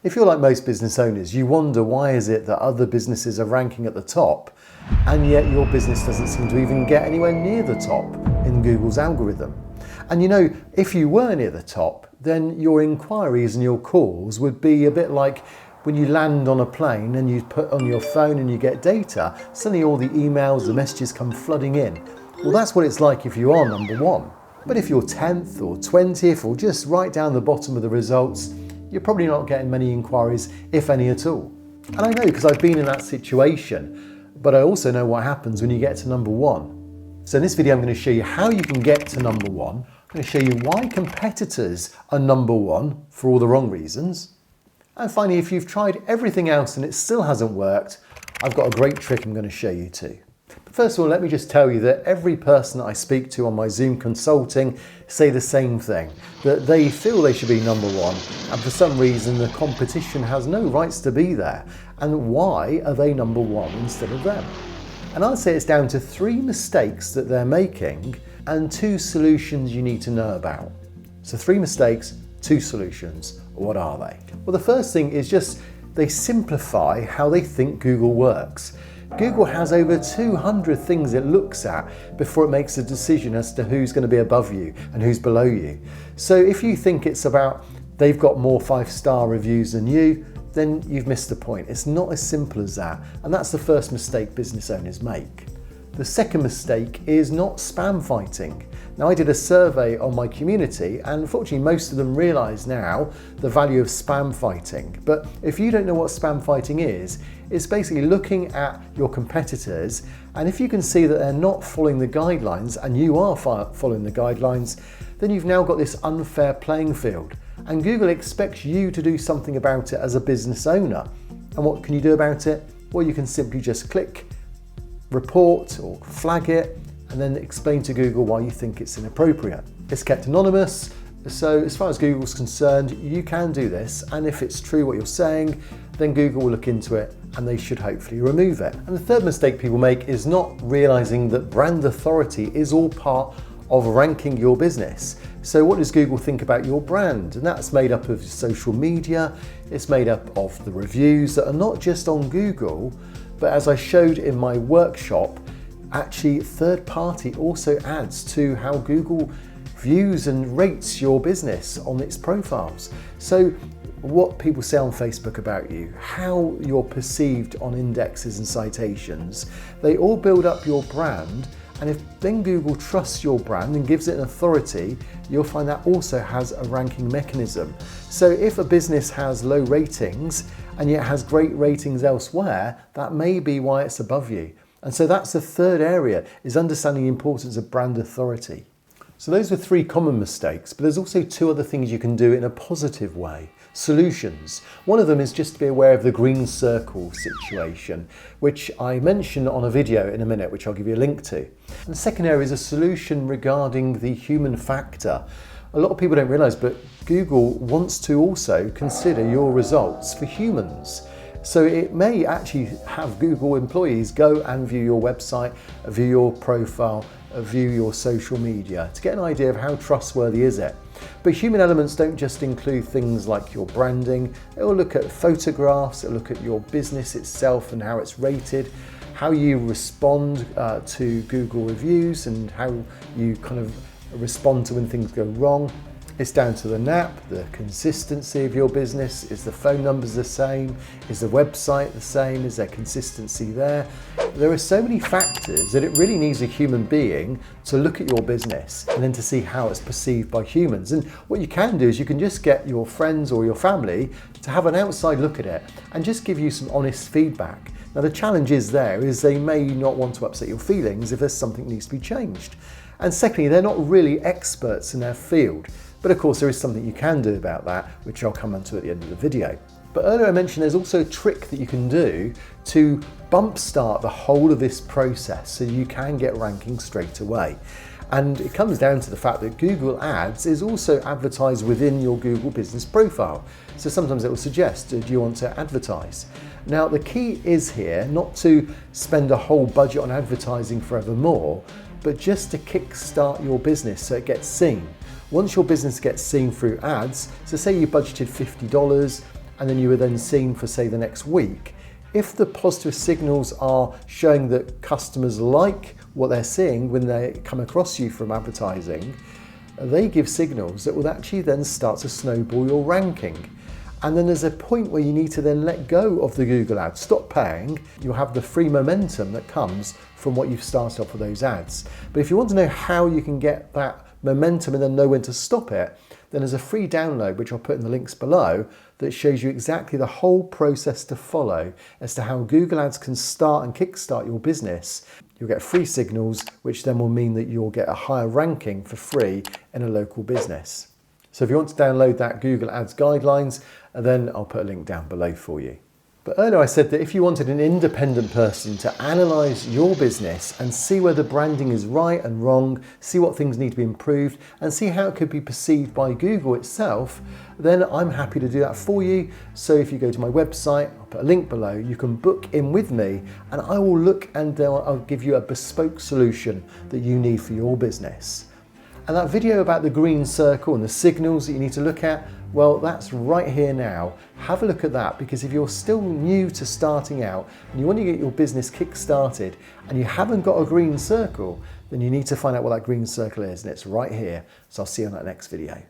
If you're like most business owners, you wonder why is it that other businesses are ranking at the top and yet your business doesn't seem to even get anywhere near the top in Google's algorithm. And you know, if you were near the top, then your inquiries and your calls would be a bit like when you land on a plane and you put on your phone and you get data, suddenly all the emails, the messages come flooding in. Well, that's what it's like if you are number one. But if you're 10th or 20th or just right down the bottom of the results, you're probably not getting many inquiries, if any at all. And I know because I've been in that situation, but I also know what happens when you get to number one. So in this video, I'm going to show you how you can get to number one. I'm going to show you why competitors are number one for all the wrong reasons. And finally, if you've tried everything else and it still hasn't worked, I've got a great trick I'm going to show you too. But first of all, let me just tell you that every person that I speak to on my Zoom consulting say the same thing, that they feel they should be number one, and for some reason the competition has no rights to be there. And why are they number one instead of them? And I'd say it's down to 3 mistakes that they're making and 2 solutions you need to know about. So 3 mistakes, 2 solutions. What are they? Well, the first thing is just they simplify how they think Google works. Google has over 200 things it looks at before it makes a decision as to who's going to be above you and who's below you. So if you think it's about they've got more 5-star reviews than you, then you've missed the point. It's not as simple as that. And that's the first mistake business owners make. The second mistake is not spam fighting. Now, I did a survey on my community and unfortunately most of them realise now the value of spam fighting. But if you don't know what spam fighting is, it's basically looking at your competitors, and if you can see that they're not following the guidelines and you are following the guidelines, then you've now got this unfair playing field. And Google expects you to do something about it as a business owner. And what can you do about it? Well, you can simply just click report or flag it and then explain to Google why you think it's inappropriate. It's kept anonymous, so as far as Google's concerned, you can do this, and if it's true what you're saying, then Google will look into it and they should hopefully remove it. And the third mistake people make is not realizing that brand authority is all part of ranking your business. So what does Google think about your brand? And that's made up of social media, it's made up of the reviews that are not just on Google, but as I showed in my workshop, actually third party also adds to how Google views and rates your business on its profiles. So what people say on Facebook about you, how you're perceived on indexes and citations, they all build up your brand. And if then Google trusts your brand and gives it an authority, you'll find that also has a ranking mechanism. So if a business has low ratings and yet has great ratings elsewhere, that may be why it's above you. And so that's the third area, is understanding the importance of brand authority. So those were 3 common mistakes, but there's also 2 other things you can do in a positive way. Solutions. One of them is just to be aware of the green circle situation, which I mention on a video in a minute, which I'll give you a link to. And the second area is a solution regarding the human factor. A lot of people don't realise, but Google wants to also consider your results for humans. So it may actually have Google employees go and view your website, view your profile, view your social media to get an idea of how trustworthy is it. But human elements don't just include things like your branding. It will look at photographs, it will look at your business itself and how it's rated, how you respond to Google reviews and how you kind of respond to when things go wrong. It's down to the NAP, the consistency of your business. Is the phone numbers the same? Is the website the same? Is there consistency there? There are so many factors that it really needs a human being to look at your business and then to see how it's perceived by humans. And what you can do is you can just get your friends or your family to have an outside look at it and just give you some honest feedback. Now the challenge is they may not want to upset your feelings if there's something that needs to be changed. And secondly, they're not really experts in their field. But of course there is something you can do about that, which I'll come on to at the end of the video. But earlier I mentioned there's also a trick that you can do to bump start the whole of this process so you can get ranking straight away. And it comes down to the fact that Google Ads is also advertised within your Google business profile. So sometimes it will suggest, do you want to advertise? Now the key is here not to spend a whole budget on advertising forevermore, but just to kickstart your business so it gets seen. Once your business gets seen through ads, so say you budgeted $50 and then you were then seen for, say, the next week, if the positive signals are showing that customers like what they're seeing when they come across you from advertising, they give signals that will actually then start to snowball your ranking. And then there's a point where you need to then let go of the Google ads, stop paying. You'll have the free momentum that comes from what you've started off with those ads. But if you want to know how you can get that momentum and then know when to stop it, then there's a free download, which I'll put in the links below, that shows you exactly the whole process to follow as to how Google Ads can start and kickstart your business. You'll get free signals, which then will mean that you'll get a higher ranking for free in a local business. So if you want to download that Google Ads guidelines, then I'll put a link down below for you. But earlier I said that if you wanted an independent person to analyse your business and see where the branding is right and wrong, see what things need to be improved, and see how it could be perceived by Google itself, then I'm happy to do that for you. So if you go to my website, I'll put a link below, you can book in with me and I will look and I'll give you a bespoke solution that you need for your business. And that video about the green circle and the signals that you need to look at, well, that's right here now. Have a look at that, because if you're still new to starting out and you want to get your business kick-started and you haven't got a green circle, then you need to find out what that green circle is, and it's right here. So I'll see you on that next video.